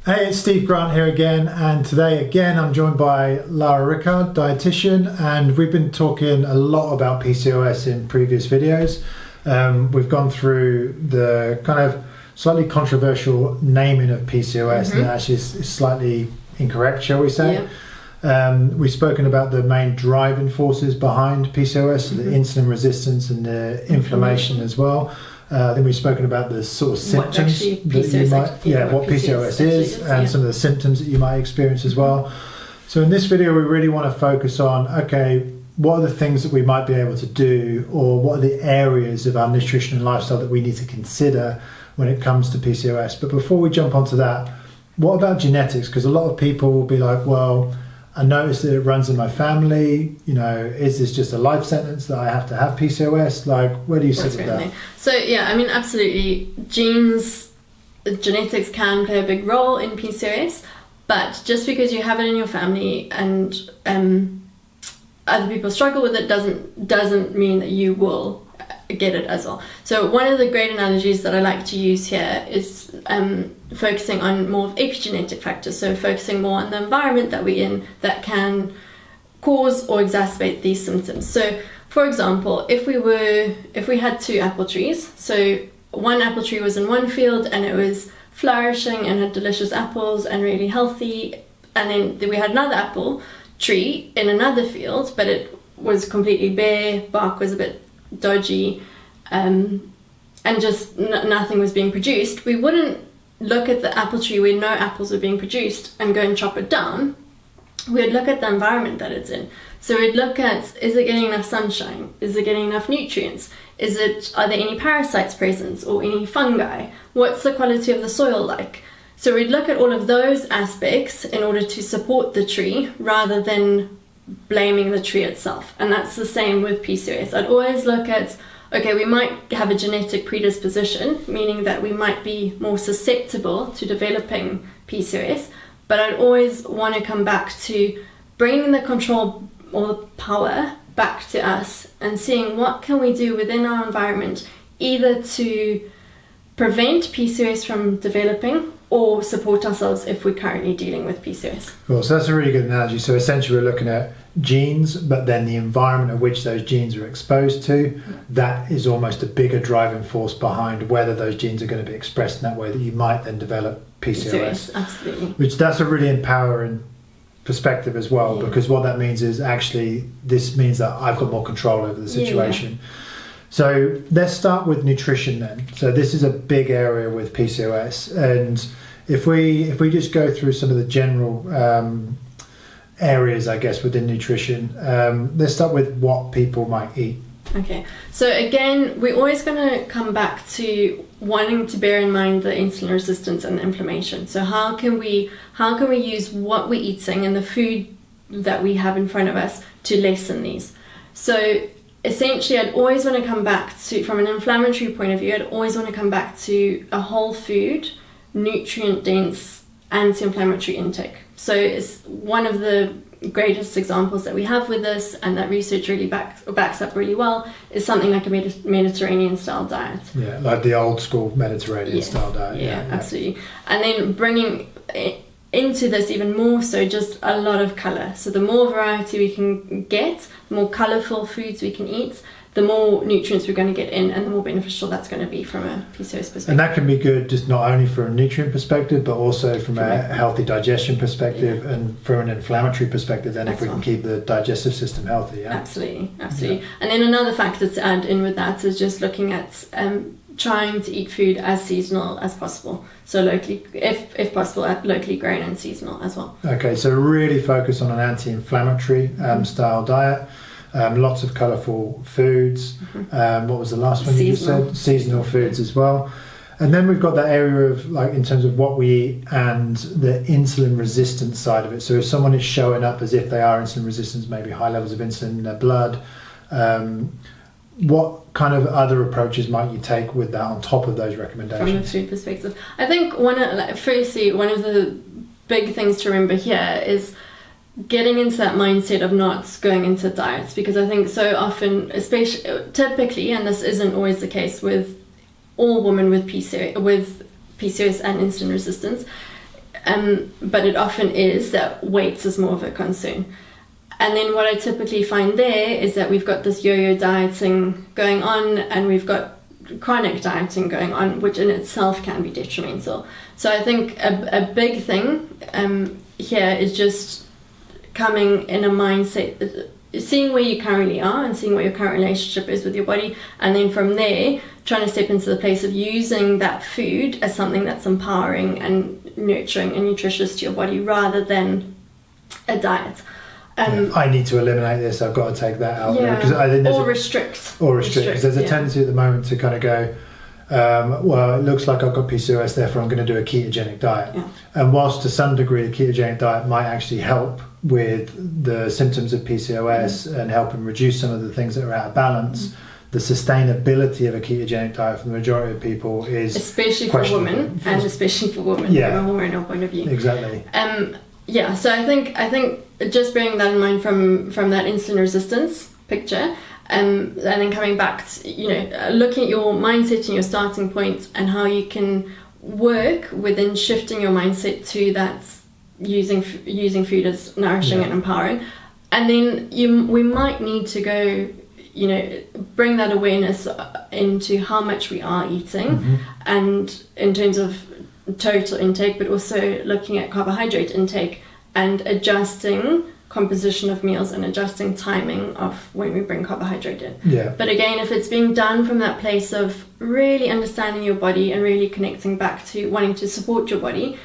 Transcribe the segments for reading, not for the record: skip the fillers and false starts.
Hey, it's Steve Grant here again, and today again I'm joined by Lara Rickard, dietitian, and we've been talking a lot about PCOS in previous videos. We've gone through the kind of slightly controversial naming of PCOS, and actually is slightly incorrect, shall we say. Yeah. We've spoken about the main driving forces behind PCOS, the insulin resistance and the inflammation as well. Then we've spoken about the sort of symptoms that you might, what PCOS is, and some of the symptoms that you might experience as well. So in this video, we really want to focus on, okay, what are the things that we might be able to do, or what are the areas of our nutrition and lifestyle that we need to consider when it comes to PCOS. But before we jump onto that, what about genetics? Because a lot of people will be like, well, I noticed that it runs in my family. You know, is this just a life sentence that I have to have PCOS? Like, where do you sit with that? So yeah, I mean, absolutely. Genetics can play a big role in PCOS, but just because you have it in your family and other people struggle with it doesn't mean that you will get it as well. So one of the great analogies that I like to use here is focusing on more of epigenetic factors, so focusing more on the environment that we're in that can cause or exacerbate these symptoms. So for example, if we had two apple trees, so one apple tree was in one field and it was flourishing and had delicious apples and really healthy, and then we had another apple tree in another field, but it was completely bare, bark was a bit dodgy, and just nothing was being produced, we wouldn't look at the apple tree where no apples are being produced and go and chop it down. We'd look at the environment that it's in. So we'd look at, is it getting enough sunshine? Is it getting enough nutrients? Are there any parasites present or any fungi? What's the quality of the soil like? So we'd look at all of those aspects in order to support the tree rather than blaming the tree itself. And that's the same with PCOS. I'd always look at, okay, we might have a genetic predisposition, meaning that we might be more susceptible to developing PCOS, but I'd always want to come back to bringing the control or the power back to us and seeing what can we do within our environment either to prevent PCOS from developing or support ourselves if we're currently dealing with PCOS. Cool, so that's a really good analogy. So essentially we're looking at genes, but then the environment of which those genes are exposed to, that is almost a bigger driving force behind whether those genes are going to be expressed in that way that you might then develop PCOS. Absolutely. Which that's a really empowering perspective as well, because what that means is actually this means that I've got more control over the situation. So let's start with nutrition then. So this is a big area with PCOS, and if we just go through some of the general areas, I guess, within nutrition, let's start with what people might eat. Okay, so again, we're always going to come back to wanting to bear in mind the insulin resistance and the inflammation. So how can we use what we're eating and the food that we have in front of us to lessen these? So essentially, I'd always want to come back to, from an inflammatory point of view, I'd always want to come back to a whole food, nutrient-dense, anti-inflammatory intake. So it's one of the greatest examples that we have with this, and that research really backs up really well, is something like a Mediterranean-style diet. Yeah, like the old school Mediterranean-style diet. Yeah, absolutely. And then bringing into this even more so just a lot of colour. So the more variety we can get, the more colourful foods we can eat, the more nutrients we're going to get in, and the more beneficial that's going to be from a PCOS perspective. And that can be good just not only from a nutrient perspective, but also from a healthy digestion perspective, and from an inflammatory perspective then, if we can keep the digestive system healthy. Yeah? Absolutely. Yeah. And then another factor to add in with that is just looking at trying to eat food as seasonal as possible. So locally, if possible, locally grown and seasonal as well. Okay, so really focus on an anti-inflammatory style diet. Lots of colourful foods. What was the last one you just said? Seasonal foods as well. And then we've got that area of, like, in terms of what we eat and the insulin resistance side of it. So if someone is showing up as if they are insulin resistant, maybe high levels of insulin in their blood, what kind of other approaches might you take with that on top of those recommendations? From a food perspective, I think one of the big things to remember here is getting into that mindset of not going into diets, because I think so often, especially typically, and this isn't always the case with all women with PCOS and insulin resistance, but it often is that weight is more of a concern. And then what I typically find there is that we've got this yo-yo dieting going on, and we've got chronic dieting going on, which in itself can be detrimental. So I think a big thing here is just coming in a mindset, seeing where you currently are and seeing what your current relationship is with your body, and then from there trying to step into the place of using that food as something that's empowering and nurturing and nutritious to your body rather than a diet. I need to eliminate this, I've got to take that out. Because I think restrict. Because there's a tendency at the moment to kind of go, well, it looks like I've got PCOS, therefore I'm going to do a ketogenic diet. Yeah. And whilst to some degree the ketogenic diet might actually help with the symptoms of PCOS and help and reduce some of the things that are out of balance, the sustainability of a ketogenic diet for the majority of people is especially for women, and especially for women from a hormonal point of view. Exactly. So I think just bearing that in mind from that insulin resistance picture, and then coming back to, looking at your mindset and your starting point and how you can work within shifting your mindset to that using food as nourishing and empowering. And then we might need to go, bring that awareness into how much we are eating, and in terms of total intake, but also looking at carbohydrate intake and adjusting composition of meals and adjusting timing of when we bring carbohydrate in. But again, if it's being done from that place of really understanding your body and really connecting back to wanting to support your body,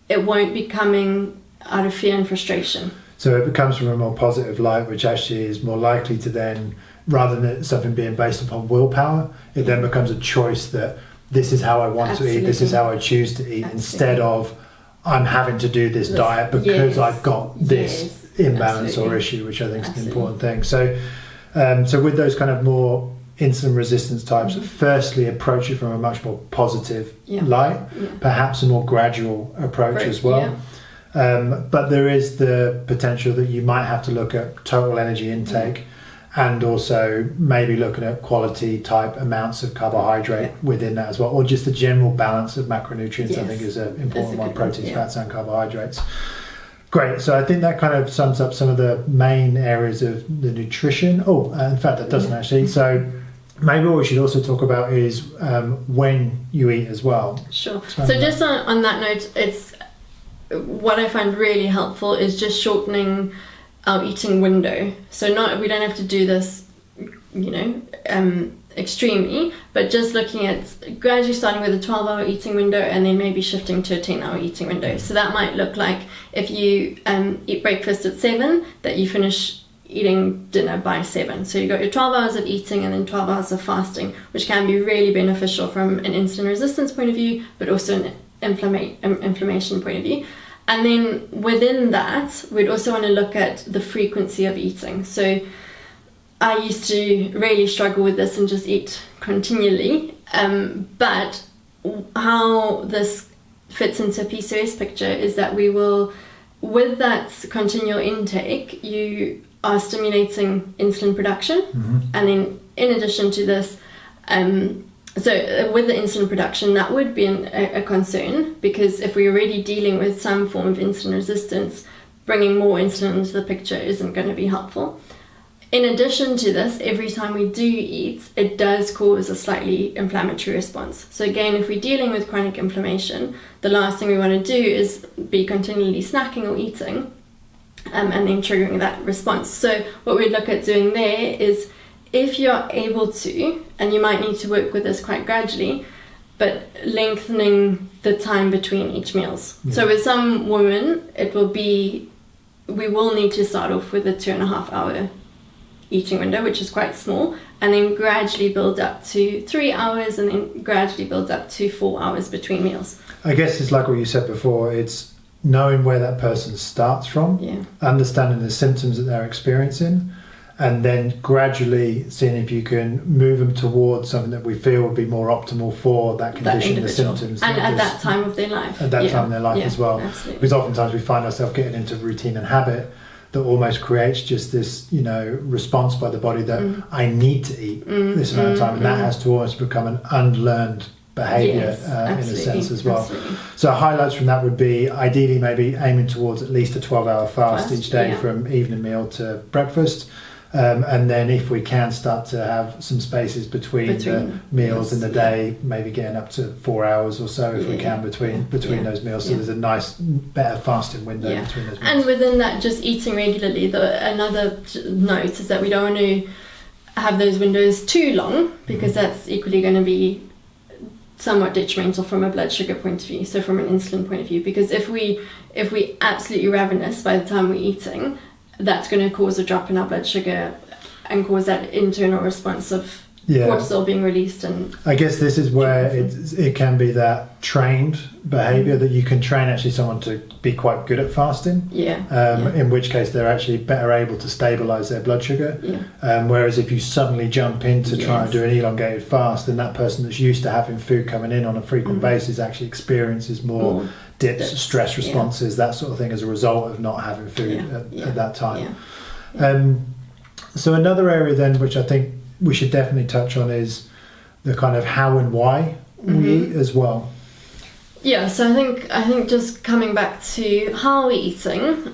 it won't be coming out of fear and frustration. So it becomes from a more positive light, which actually is more likely to then, rather than it something being based upon willpower, it then becomes a choice that this is how I want to eat, this is how I choose to eat, instead of I'm having to do this diet because I've got this imbalance or issue, which I think is an important thing. So with those kind of more insulin resistance types, firstly approach it from a much more positive light, perhaps a more gradual approach as well. But there is the potential that you might have to look at total energy intake, and also maybe looking at quality type amounts of carbohydrate within that as well, or just the general balance of macronutrients. I think is an important one: proteins, fats and carbohydrates. Great. So I think that kind of sums up some of the main areas of the nutrition. In fact that doesn't actually. So maybe what we should also talk about is when you eat as well. Sure. So just on that note, it's what I find really helpful is just shortening our eating window. So we don't have to do this, extremely, but just looking at gradually starting with a 12-hour eating window and then maybe shifting to a 10-hour eating window. So that might look like if you eat breakfast at 7, that you finish eating dinner by 7. So you've got your 12 hours of eating and then 12 hours of fasting, which can be really beneficial from an insulin resistance point of view, but also an inflammation point of view. And then within that, we'd also want to look at the frequency of eating. So I used to really struggle with this and just eat continually. But how this fits into a PCOS picture is that we will, with that continual intake, you are stimulating insulin production. And then in addition to this, so with the insulin production, that would be a concern, because if we're already dealing with some form of insulin resistance, bringing more insulin into the picture isn't going to be helpful. In addition to this, every time we do eat, it does cause a slightly inflammatory response. So again, if we're dealing with chronic inflammation, the last thing we want to do is be continually snacking or eating and then triggering that response. So what we'd look at doing there is, if you're able to, and you might need to work with this quite gradually, but lengthening the time between each meals. So with some women, we will need to start off with a 2.5 hour eating window, which is quite small, and then gradually build up to 3 hours, and then gradually build up to 4 hours between meals. I guess it's like what you said before, it's knowing where that person starts from, understanding the symptoms that they're experiencing, and then gradually seeing if you can move them towards something that we feel would be more optimal for that condition, the symptoms. And at that time of their life. At that time in their life as well. Absolutely. Because oftentimes we find ourselves getting into routine and habit that almost creates just this, response by the body that I need to eat this amount of time. And that has to almost become an unlearned behaviour in a sense as well. So highlights from that would be ideally maybe aiming towards at least a 12-hour fast each day from evening meal to breakfast. And then if we can start to have some spaces between the meals in the day, maybe getting up to 4 hours or so if we can between those meals. So there's a nice, better fasting window between those meals. And within that, just eating regularly. Another note is that we don't want to have those windows too long, because that's equally going to be somewhat detrimental from a blood sugar point of view, so from an insulin point of view. Because if we absolutely ravenous by the time we're eating, that's going to cause a drop in our blood sugar and cause that internal response of cortisol being released. And I guess this is where it can be that trained behaviour that you can train actually someone to be quite good at fasting. In which case they're actually better able to stabilise their blood sugar. Whereas if you suddenly jump in to try and do an elongated fast, then that person that's used to having food coming in on a frequent basis actually experiences more dips, stress responses, that sort of thing, as a result of not having food at that time. So another area then, which I think we should definitely touch on, is the kind of how and why we eat as well. So I think just coming back to how we're eating,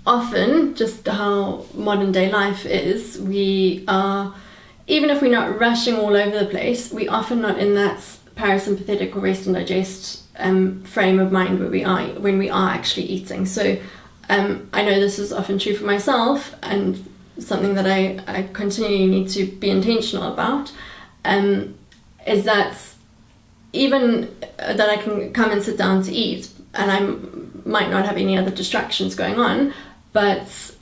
often just how modern day life is, we are, even if we're not rushing all over the place, we're often not in that parasympathetic or rest and digest frame of mind when we are actually eating. So I know this is often true for myself, and something that I continually need to be intentional about, is that even that I can come and sit down to eat and I might not have any other distractions going on, but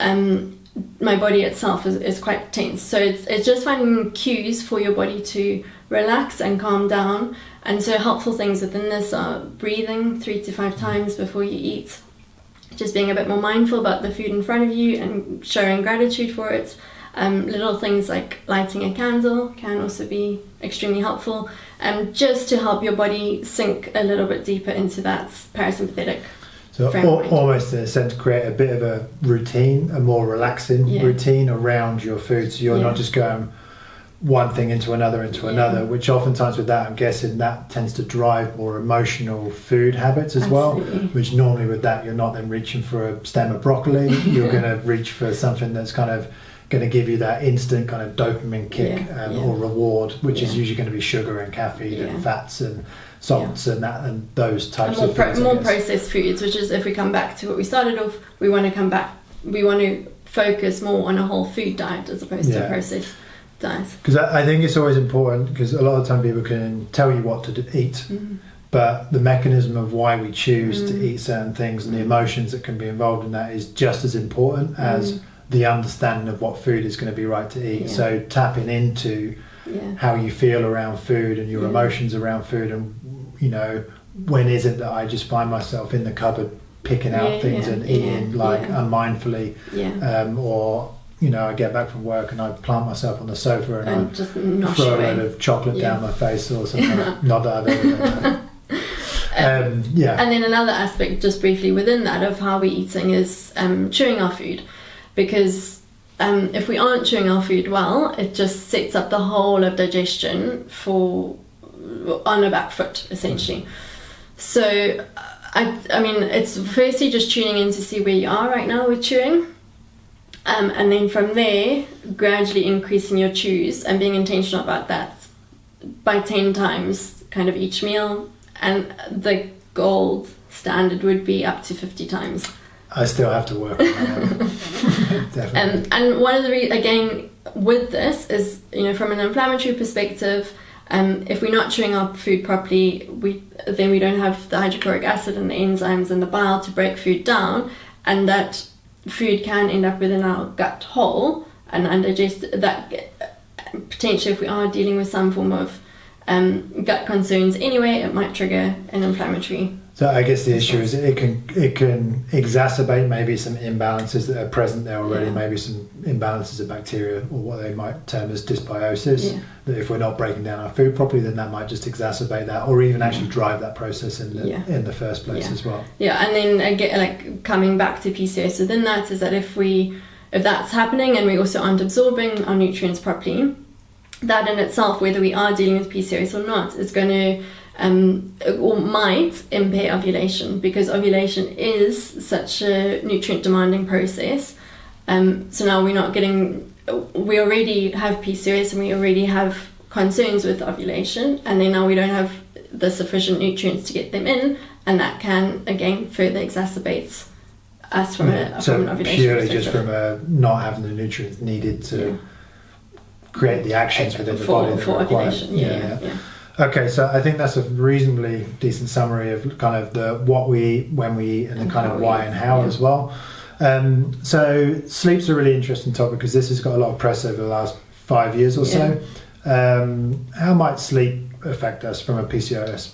my body itself is quite tense. So it's just finding cues for your body to relax and calm down. And so helpful things within this are breathing 3 to 5 times before you eat, just being a bit more mindful about the food in front of you and showing gratitude for it. Little things like lighting a candle can also be extremely helpful, just to help your body sink a little bit deeper into that parasympathetic. So almost in a sense create a bit of a routine, a more relaxing routine around your food, so you're not just going one thing into another, which oftentimes with that, I'm guessing that tends to drive more emotional food habits as well, which normally with that you're not then reaching for a stem of broccoli, you're going to reach for something that's kind of going to give you that instant kind of dopamine kick or reward, which is usually going to be sugar and caffeine and fats and salts and that and those types of foods. More processed foods, which is, if we come back to what we started off, we want to focus more on a whole food diet as opposed to a processed diet. Because I think it's always important, because a lot of the time people can tell you what to eat, but the mechanism of why we choose to eat certain things and the emotions that can be involved in that is just as important as the understanding of what food is going to be right to eat. So tapping into how you feel around food and your emotions around food, and when is it that I just find myself in the cupboard picking out things and eating unmindfully, or I get back from work and I plant myself on the sofa and I just throw a load of chocolate down my face or something. Not that I've ever done that. And then another aspect, just briefly within that, of how we're eating is chewing our food, because if we aren't chewing our food well, it just sets up the whole of digestion on a back foot, essentially. So I mean, it's firstly just tuning in to see where you are right now with chewing. And then from there, gradually increasing your chews and being intentional about that by 10 times kind of each meal. And the gold standard would be up to 50 times. I still have to work on that. Definitely. And one of the again, with this is, from an inflammatory perspective, if we're not chewing our food properly, then we don't have the hydrochloric acid and the enzymes and the bile to break food down, and that food can end up within our gut whole and undigested. That potentially, if we are dealing with some form of gut concerns anyway, it might trigger an inflammatory. So I guess the issue is it can exacerbate maybe some imbalances that are present there already, maybe some imbalances of bacteria, or what they might term as dysbiosis, that if we're not breaking down our food properly, then that might just exacerbate that, or even actually drive that process in the first place as well. And then again, coming back to PCOS within that, is that if that's happening and we also aren't absorbing our nutrients properly, that in itself, whether we are dealing with PCOS or not, is going to or might impair ovulation, because ovulation is such a nutrient demanding process. So now we already have PCOS and we already have concerns with ovulation, and then now we don't have the sufficient nutrients to get them in, and that can again further exacerbate us from an ovulation purely perspective. just from not having the nutrients needed to create the actions within the body that for are required. ovulation. Yeah. Okay, so I think that's a reasonably decent summary of kind of the what we eat, when we eat, and the kind of why and how as well. So sleep's a really interesting topic, because this has got a lot of press over the last 5 years or so. How might sleep affect us from a PCOS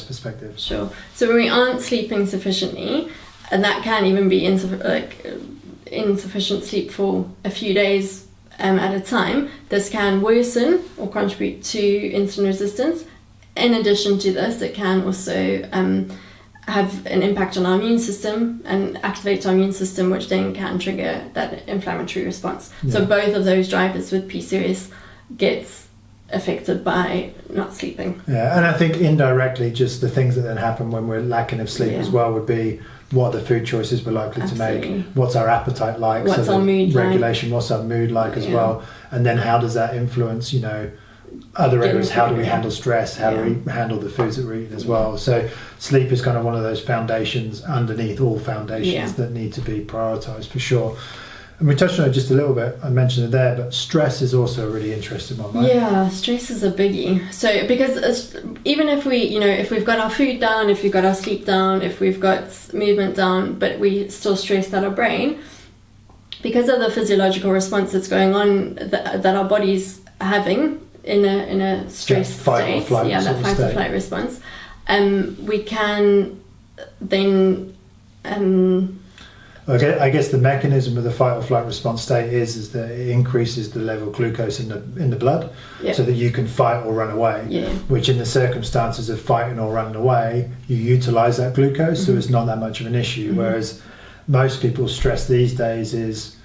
perspective? Sure. So when we aren't sleeping sufficiently, and that can even be insufficient sleep for a few days at a time, this can worsen or contribute to insulin resistance. In addition to this, it can also have an impact on our immune system and activate our immune system, which then can trigger that inflammatory response. So both of those drivers with PCOS gets affected by not sleeping. Yeah, and I think indirectly just the things that then happen when we're lacking of sleep as well would be what are the food choices we're likely to make, what's our appetite like, what's our mood regulation, what's our mood like as well, and then how does that influence, other areas, how do we handle stress, how do we handle the foods that we're eating as well. So sleep is kind of one of those foundations underneath all foundations that need to be prioritised for sure. And we touched on it just a little bit, I mentioned it there, but stress is also a really interesting one, right? Yeah, stress is a biggie. So because even if if we've got our food down, if we've got our sleep down, if we've got movement down, but we still stressed out our brain, because of the physiological response that's going on that our body's having in a stress state, that fight or flight response, we can then I guess the mechanism of the fight or flight response state is that it increases the level of glucose in the blood, so that you can fight or run away. Which, in the circumstances of fighting or running away, you utilise that glucose, so it's not that much of an issue. Whereas most people's stress these days is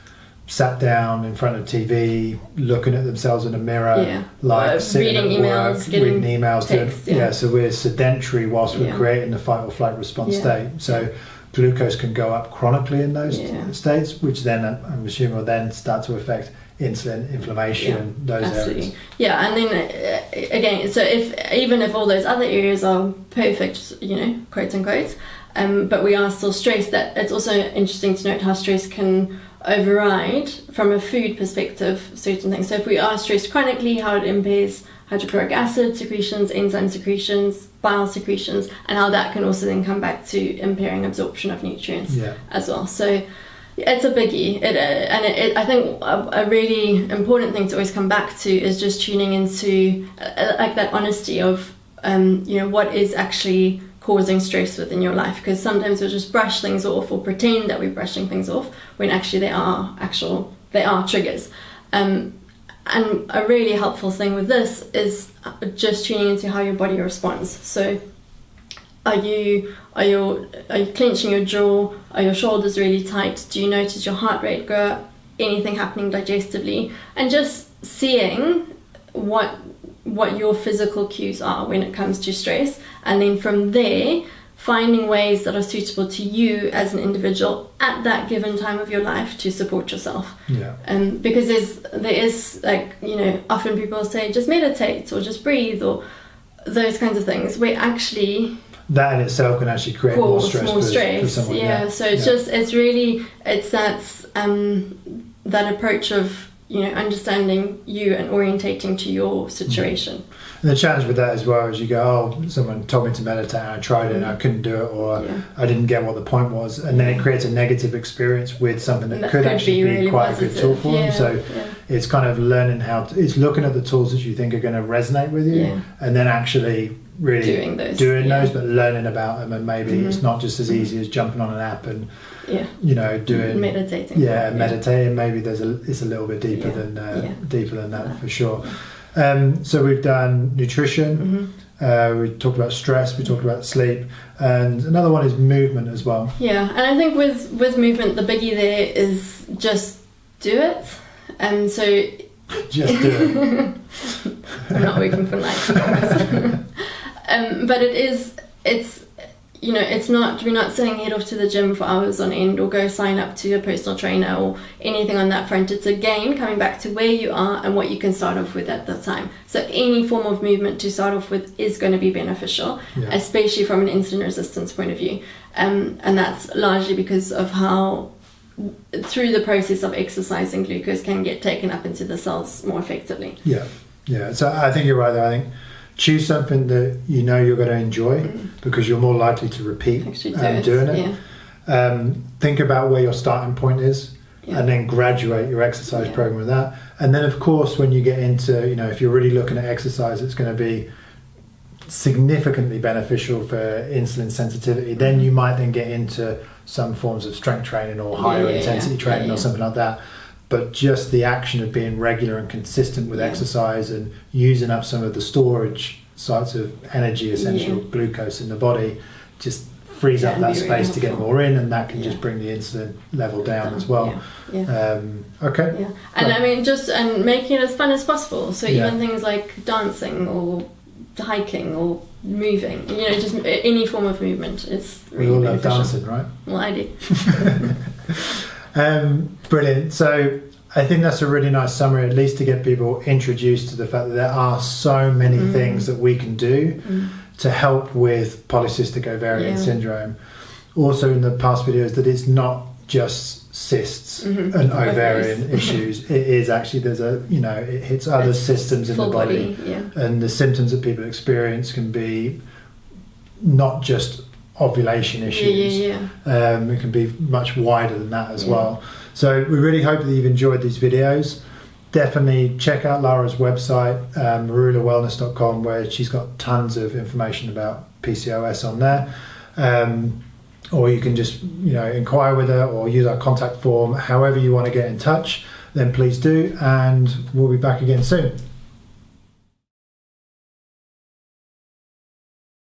sat down in front of TV, looking at themselves in a mirror, reading emails, reading emails. Texts, so we're sedentary whilst we're creating the fight or flight response state. So glucose can go up chronically in those states, which then I'm assuming will then start to affect insulin, inflammation, those areas. Yeah, and then again, so even if all those other areas are perfect, quote unquote, but we are still stressed, that it's also interesting to note how stress can override from a food perspective certain things. So if we are stressed chronically, how it impairs hydrochloric acid secretions, enzyme secretions, bile secretions, and how that can also then come back to impairing absorption of nutrients as well. So it's a biggie. I think a really important thing to always come back to is just tuning into like that honesty of what is actually causing stress within your life, because sometimes we'll just brush things off or pretend that we're brushing things off when actually they are triggers. And a really helpful thing with this is just tuning into how your body responds. So are you clenching your jaw? Are your shoulders really tight? Do you notice your heart rate go up? Anything happening digestively? And just seeing what your physical cues are when it comes to stress, and then from there finding ways that are suitable to you as an individual at that given time of your life to support yourself. Because there is often people say just meditate or just breathe or those kinds of things, where actually that in itself can actually create more stress for someone. So it's that approach of understanding you and orientating to your situation. And the challenge with that as well is you go, someone told me to meditate and I tried it and I couldn't do it, or I didn't get what the point was, and then it creates a negative experience with something that could actually be really quite positive. A good tool for them. So it's kind of learning it's looking at the tools that you think are going to resonate with you, and then actually really doing those, but learning about them, and maybe it's not just as easy as jumping on an app and doing meditating. Meditating. Maybe it's a little bit deeper than that for sure. So we've done nutrition, we talked about stress, we talked about sleep, and another one is movement as well. And I think with movement, the biggie there is just do it. And so Just do it. I'm not working for Nike. But it's not, we're not saying head off to the gym for hours on end or go sign up to a personal trainer or anything on that front. It's again coming back to where you are and what you can start off with at the time. So any form of movement to start off with is going to be beneficial, especially from an insulin resistance point of view. And that's largely because of how through the process of exercising, glucose can get taken up into the cells more effectively. Yeah. So I think you're right there. I think choose something that you know you're going to enjoy because you're more likely to repeat doing it. Think about where your starting point is and then graduate your exercise program with that. And then, of course, when you get into, if you're really looking at exercise, it's going to be significantly beneficial for insulin sensitivity. Then you might then get into some forms of strength training or higher intensity training or something like that. But just the action of being regular and consistent with exercise and using up some of the storage sites of energy, essential glucose in the body, just frees up that space to get more in, and that can just bring the insulin level down as well. Okay. Yeah. And I mean, and making it as fun as possible. So even things like dancing or hiking or moving, just any form of movement is really we all beneficial. love dancing, right? Well, I do. Brilliant. So I think that's a really nice summary, at least to get people introduced to the fact that there are so many things that we can do to help with polycystic ovarian syndrome. Also in the past videos, that it's not just cysts and ovarian issues. It is actually, it hits other systems in the body. And the symptoms that people experience can be not just ovulation issues. It can be much wider than that as well. So we really hope that you've enjoyed these videos. Definitely check out Lara's website, marulawellness.com, where she's got tons of information about PCOS on there. Or you can just inquire with her or use our contact form. However you want to get in touch, then please do, and we'll be back again soon.